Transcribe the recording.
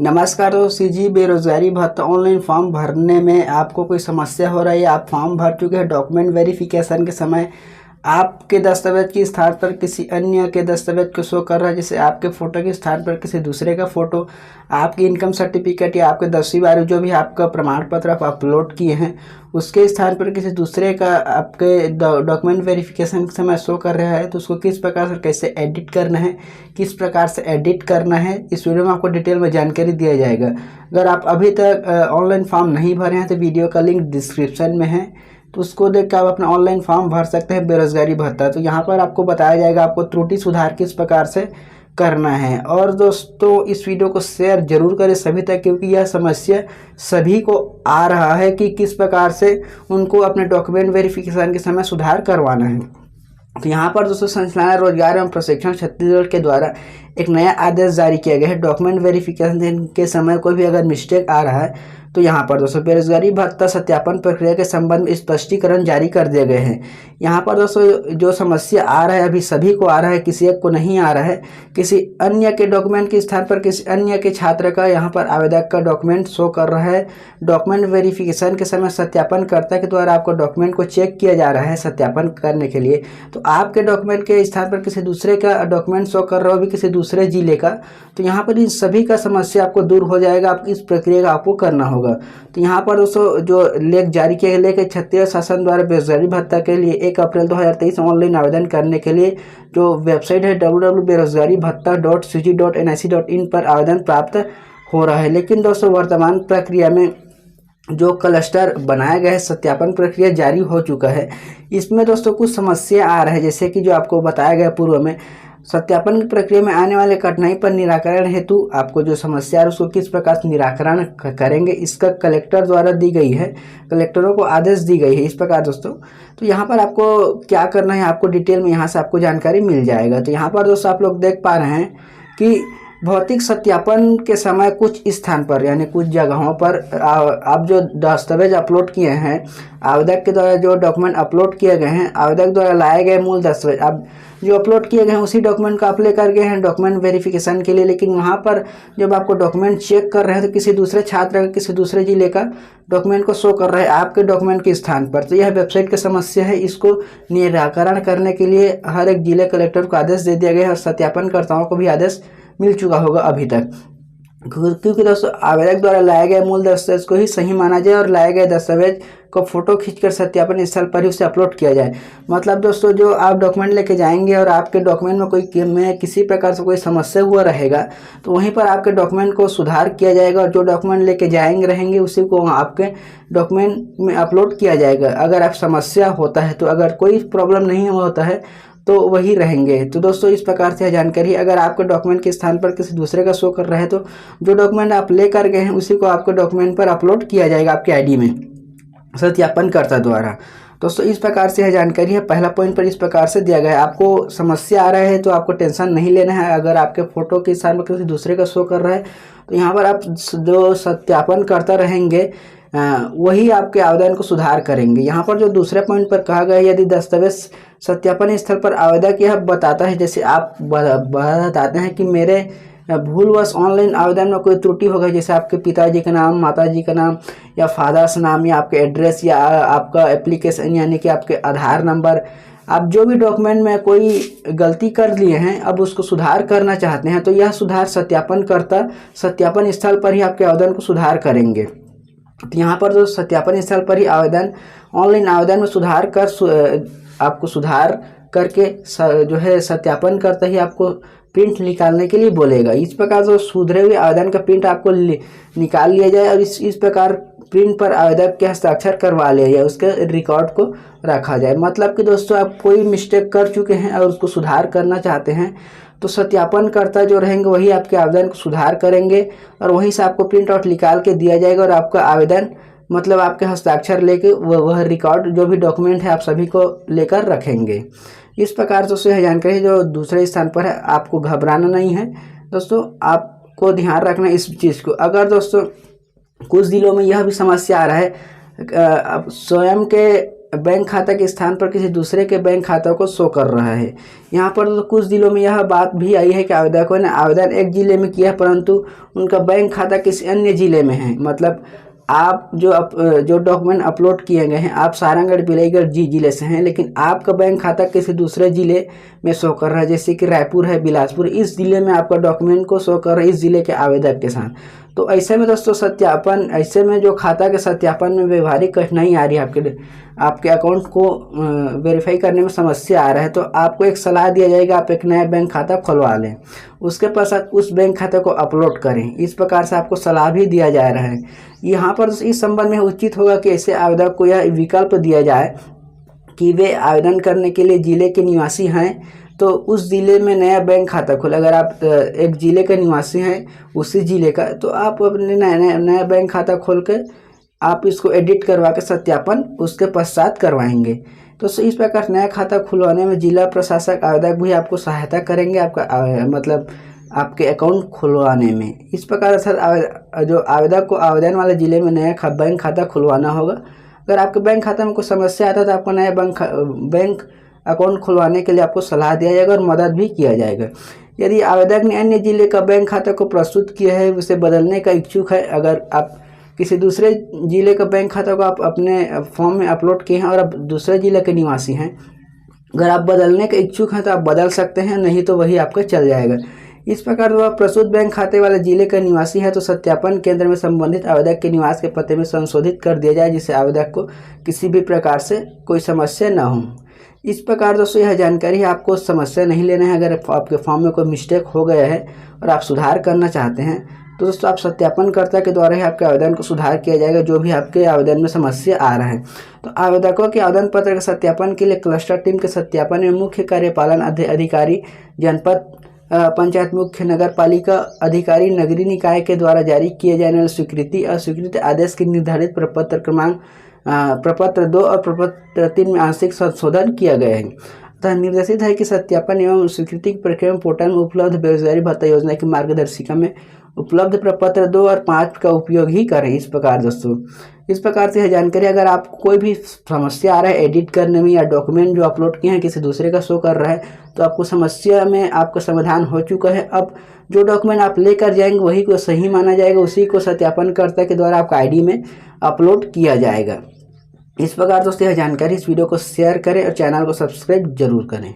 नमस्कार दोस्तों जी। बेरोजगारी भत्ता ऑनलाइन फॉर्म भरने में आपको कोई समस्या हो रही है, आप फॉर्म भर चुके हैं, डॉक्यूमेंट वेरिफिकेशन के समय आपके दस्तावेज के स्थान पर किसी अन्य के दस्तावेज को शो कर रहा है, जैसे आपके फ़ोटो के स्थान पर किसी दूसरे का फ़ोटो, आपकी इनकम सर्टिफिकेट या आपके 10वीं 12वीं जो भी आपका प्रमाण पत्र आप अपलोड किए हैं उसके स्थान पर किसी दूसरे का आपके डॉक्यूमेंट वेरिफिकेशन के समय शो कर रहा है, तो उसको किस प्रकार से कैसे एडिट करना है, किस प्रकार से एडिट करना है, इस वीडियो में आपको डिटेल में जानकारी दिया जाएगा। अगर आप अभी तक ऑनलाइन फॉर्म नहीं भरे हैं तो वीडियो का लिंक डिस्क्रिप्शन में है, तो उसको देख कर आप अपना ऑनलाइन फॉर्म भर सकते हैं बेरोजगारी भत्ता। तो यहाँ पर आपको बताया जाएगा आपको त्रुटि सुधार किस प्रकार से करना है। और दोस्तों इस वीडियो को शेयर जरूर करें सभी तक, क्योंकि यह समस्या सभी को आ रहा है कि किस प्रकार से उनको अपने डॉक्यूमेंट वेरिफिकेशन के समय सुधार करवाना है। तो यहाँ पर दोस्तों संचालनालय रोजगार एवं प्रशिक्षण छत्तीसगढ़ के द्वारा एक नया आदेश जारी किया गया है। डॉक्यूमेंट वेरिफिकेशन के समय कोई भी अगर मिस्टेक आ रहा है तो यहाँ पर दोस्तों बेरोजगारी भत्ता सत्यापन प्रक्रिया के संबंध में स्पष्टीकरण जारी कर दिए गए हैं। यहाँ पर दोस्तों जो समस्या आ रहा है अभी सभी को आ रहा है, किसी एक को नहीं आ रहा है। किसी अन्य के डॉक्यूमेंट के स्थान पर किसी अन्य के छात्र का यहाँ पर आवेदक का डॉक्यूमेंट शो कर रहा है। डॉक्यूमेंट वेरिफिकेशन के समय सत्यापनकर्ता के द्वारा आपको डॉक्यूमेंट को चेक किया जा रहा है सत्यापन करने के लिए, तो आपके डॉक्यूमेंट के स्थान पर किसी दूसरे का डॉक्यूमेंट शो कर रहा हो, भी किसी दूसरे जिले का, तो यहाँ पर इन सभी का समस्या आपको दूर हो जाएगा। आप इस प्रक्रिया का आपको करना होगा। तो यहाँ पर दोस्तों जो लेख जारी किया गया है, छत्तीसगढ़ शासन द्वारा बेरोजगारी भत्ता के लिए 1 अप्रैल 2023 ऑनलाइन आवेदन करने के लिए जो वेबसाइट है www.बेरोजगारीभत्ता.cg.nic.in पर आवेदन प्राप्त हो रहा है। लेकिन दोस्तों वर्तमान प्रक्रिया में जो क्लस्टर बनाया गया है, सत्यापन प्रक्रिया जारी हो चुका है, इसमें दोस्तों कुछ समस्या आ रहा है। जैसे कि जो आपको बताया गया पूर्व में, सत्यापन की प्रक्रिया में आने वाले कठिनाई पर निराकरण हेतु आपको जो समस्या है उसको किस प्रकार से निराकरण करेंगे, इसका कलेक्टर द्वारा दी गई है, कलेक्टरों को आदेश दी गई है इस प्रकार दोस्तों। तो यहाँ पर आपको क्या करना है, आपको डिटेल में यहाँ से आपको जानकारी मिल जाएगा। तो यहाँ पर दोस्तों आप लोग देख पा रहे हैं कि भौतिक सत्यापन के समय कुछ स्थान पर यानी कुछ जगहों पर आप जो दस्तावेज अपलोड किए हैं, आवेदक के द्वारा जो डॉक्यूमेंट अपलोड किए गए हैं, आवेदक द्वारा लाए गए मूल दस्तावेज आप जो अपलोड किए गए हैं उसी डॉक्यूमेंट को आप लेकर गए हैं डॉक्यूमेंट वेरिफिकेशन के लिए, लेकिन वहाँ पर जब आपको डॉक्यूमेंट चेक कर रहे हैं तो किसी दूसरे छात्र का किसी दूसरे जिले का डॉक्यूमेंट को शो कर रहा है आपके डॉक्यूमेंट के स्थान पर। तो यह वेबसाइट की समस्या है, इसको निराकरण करने के लिए हर एक जिले कलेक्टर को आदेश दे दिया गया है और सत्यापनकर्ताओं को भी आदेश मिल चुका होगा अभी तक, क्योंकि दोस्तों आवेदक द्वारा लाए गए मूल दस्तावेज को ही सही माना जाए और लाए गए दस्तावेज को फोटो खींचकर सत्यापन स्थल पर ही उसे अपलोड किया जाए। मतलब दोस्तों जो आप डॉक्यूमेंट लेके जाएंगे और आपके डॉक्यूमेंट में किसी प्रकार से कोई समस्या हुआ रहेगा तो वहीं पर आपके डॉक्यूमेंट को सुधार किया जाएगा और जो डॉक्यूमेंट लेके जाएंगे रहेंगे उसी को आपके डॉक्यूमेंट में अपलोड किया जाएगा। अगर आप समस्या होता है तो, अगर कोई प्रॉब्लम नहीं होता है तो वही रहेंगे। तो दोस्तों इस प्रकार से जानकारी, अगर आपके डॉक्यूमेंट के स्थान पर किसी दूसरे का शो कर रहा है तो जो डॉक्यूमेंट आप लेकर गए हैं उसी को आपके डॉक्यूमेंट पर अपलोड किया जाएगा आपके आईडी में सत्यापनकर्ता द्वारा। दोस्तों इस प्रकार से यह जानकारी है। पहला पॉइंट पर इस प्रकार से दिया गया है। आपको समस्या आ रहा है तो आपको टेंशन नहीं लेना है। अगर आपके फोटो के स्थान पर किसी दूसरे का शो कर रहा है तो यहाँ पर आप जो सत्यापन करता रहेंगे वही आपके आवेदन को सुधार करेंगे। यहाँ पर जो दूसरे पॉइंट पर कहा गया है, यदि दस्तावेज सत्यापन स्थल पर आवेदक यह बताता है, जैसे आप बताते हैं कि मेरे भूलवश ऑनलाइन आवेदन में कोई त्रुटि हो गई, जैसे आपके पिताजी का नाम, माताजी का नाम या फादर्स नाम या आपके एड्रेस या आपका एप्लीकेशन यानी कि आपके आधार नंबर, आप जो भी डॉक्यूमेंट में कोई गलती कर लिए हैं अब उसको सुधार करना चाहते हैं, तो यह सुधार सत्यापनकर्ता सत्यापन स्थल पर ही आपके आवेदन को सुधार करेंगे। तो यहाँ पर जो सत्यापन स्थल पर ही आवेदन ऑनलाइन आवेदन में सुधार कर आपको सुधार करके जो है सत्यापन करता ही आपको प्रिंट निकालने के लिए बोलेगा। इस प्रकार जो सुधरे हुए आवेदन का प्रिंट आपको निकाल लिया जाए और इस प्रकार प्रिंट पर आवेदक के हस्ताक्षर करवा लिया जाए, उसके रिकॉर्ड को रखा जाए। मतलब कि दोस्तों आप कोई मिस्टेक कर चुके हैं और उसको सुधार करना चाहते हैं तो सत्यापनकर्ता जो रहेंगे वही आपके आवेदन को सुधार करेंगे और वहीं से आपको प्रिंट आउट निकाल के दिया जाएगा और आपका आवेदन मतलब आपके हस्ताक्षर लेके वह रिकॉर्ड जो भी डॉक्यूमेंट है आप सभी को लेकर रखेंगे। इस प्रकार दोस्तों यह जानकारी जो दूसरे स्थान पर है, आपको घबराना नहीं है दोस्तों, आपको ध्यान रखना इस चीज़ को। अगर दोस्तों कुछ जिलों में यह भी समस्या आ रहा है, स्वयं के बैंक खाता के स्थान पर किसी दूसरे के बैंक खाता को शो कर रहा है। यहाँ पर तो कुछ जिलों में यह बात भी आई है कि आवेदकों ने आवेदन एक ज़िले में किया परंतु उनका बैंक खाता किसी अन्य ज़िले में है। मतलब आप जो डॉक्यूमेंट अपलोड किए गए हैं, आप सारंगढ़ बिलाईगढ़ जिले से हैं, लेकिन आपका बैंक खाता किसी दूसरे ज़िले में शो कर रहा है, जैसे कि रायपुर है, बिलासपुर, इस ज़िले में आपका डॉक्यूमेंट को शो कर रहा है इस ज़िले के आवेदक के साथ। तो ऐसे में दोस्तों ऐसे में जो खाता के सत्यापन में व्यवहारिक कठिनाई आ रही है, आपके अकाउंट को वेरीफाई करने में समस्या आ रहा है, तो आपको एक सलाह दिया जाएगा, आप एक नया बैंक खाता खुलवा लें, उसके पश्चात उस बैंक खाते को अपलोड करें। इस प्रकार से आपको सलाह भी दिया जा रहा है। यहाँ पर इस संबंध में उचित होगा कि ऐसे आवेदक को यह विकल्प दिया जाए कि वे आवेदन करने के लिए ज़िले के निवासी हैं तो उस ज़िले में नया बैंक खाता खोले। अगर आप एक ज़िले के निवासी हैं उसी ज़िले का, तो आप अपने नया बैंक खाता खोल के आप इसको एडिट करवा के सत्यापन उसके पश्चात करवाएंगे। तो इस प्रकार नया खाता खुलवाने में जिला प्रशासक आवेदक भी आपको सहायता करेंगे, आपका मतलब आपके अकाउंट खुलवाने में। इस प्रकार अर्थात जो आवेदक को आवेदन वाले ज़िले में नया बैंक खाता खुलवाना होगा। अगर आपके बैंक खाते में कोई समस्या आता है तो आपको नया बैंक अकाउंट खुलवाने के लिए आपको सलाह दिया जाएगा और मदद भी किया जाएगा। यदि आवेदक ने अन्य ज़िले का बैंक खाता को प्रस्तुत किया है, उसे बदलने का इच्छुक है, अगर आप किसी दूसरे ज़िले का बैंक खाता को आप अपने फॉर्म में अपलोड किए हैं और आप दूसरे ज़िले के निवासी हैं, अगर आप बदलने के इच्छुक हैं तो आप बदल सकते हैं, नहीं तो वही आपका चल जाएगा। इस प्रकार वह प्रस्तुत बैंक खाते वाले ज़िले का निवासी है तो सत्यापन केंद्र में संबंधित आवेदक के निवास के पते में संशोधित कर दिया जाए, जिससे आवेदक को किसी भी प्रकार से कोई समस्या न हो। इस प्रकार दोस्तों यह जानकारी आपको समस्या नहीं लेना है। अगर आपके फॉर्म में कोई मिस्टेक हो गया है और आप सुधार करना चाहते हैं तो दोस्तों आप सत्यापनकर्ता के द्वारा ही आपके आवेदन को सुधार किया जाएगा, जो भी आपके आवेदन में समस्या आ रहा है। तो आवेदकों के आवेदन पत्र के सत्यापन के लिए क्लस्टर टीम के सत्यापन में मुख्य कार्यपालन अधिकारी, जनपद पंचायत मुख्य, नगर पालिका अधिकारी, नगरीय निकाय के द्वारा जारी किए जाने वाले स्वीकृति अस्वीकृति आदेश के निर्धारित प्रपत्र क्रमांक प्रपत्र 2 और प्रपत्र 3 में आंशिक संशोधन किया गया है तथा निर्देशित है कि सत्यापन एवं स्वीकृति की प्रक्रिया में पोर्टल में उपलब्ध बेरोजगारी भत्ता योजना की मार्गदर्शिका में उपलब्ध प्रपत्र 2 और 5 का उपयोग ही करें। इस प्रकार दोस्तों इस प्रकार से यह जानकारी, अगर आपको कोई भी समस्या आ रहा है एडिट करने में या डॉक्यूमेंट जो अपलोड किए हैं किसी दूसरे का शो कर रहा है, तो आपको समस्या में आपका समाधान हो चुका है। अब जो डॉक्यूमेंट आप लेकर जाएंगे वही को सही माना जाएगा, उसी को सत्यापनकर्ता के द्वारा आपका आईडी में अपलोड किया जाएगा। इस प्रकार दोस्तों यह जानकारी, इस वीडियो को शेयर करें और चैनल को सब्सक्राइब जरूर करें।